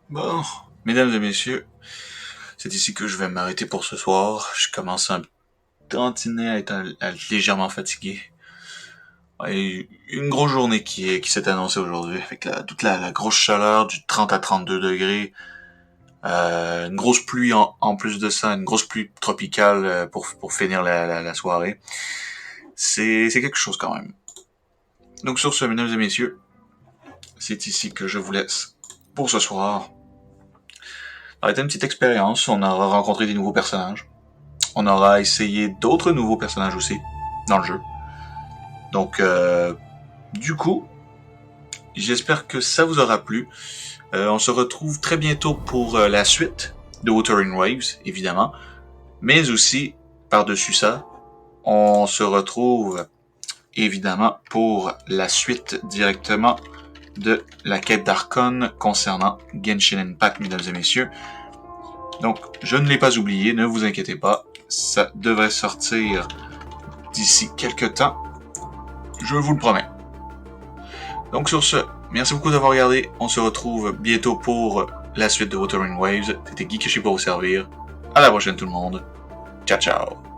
Bon, mesdames et messieurs, c'est ici que je vais m'arrêter pour ce soir. Je commence un tantinet à être légèrement fatigué. Ouais, une grosse journée qui s'est annoncée aujourd'hui, avec toute la grosse chaleur du 30 à 32 degrés. Une grosse pluie en plus de ça, une grosse pluie tropicale pour finir la soirée. C'est quelque chose quand même. Donc sur ce, mesdames et messieurs, c'est ici que je vous laisse pour ce soir. Ça a été une petite expérience, on aura rencontré des nouveaux personnages. On aura essayé d'autres nouveaux personnages aussi, dans le jeu. Donc, du coup, j'espère que ça vous aura plu. On se retrouve très bientôt pour la suite de Wuthering Waves, évidemment. Mais aussi, par-dessus ça, on se retrouve évidemment pour la suite directement de la quête d'Archon concernant Genshin Impact, mesdames et messieurs. Donc, je ne l'ai pas oublié, ne vous inquiétez pas, ça devrait sortir d'ici quelques temps, je vous le promets. Donc sur ce, merci beaucoup d'avoir regardé, on se retrouve bientôt pour la suite de Wuthering Waves. C'était GeekYoshii pour vous servir, à la prochaine tout le monde, ciao ciao!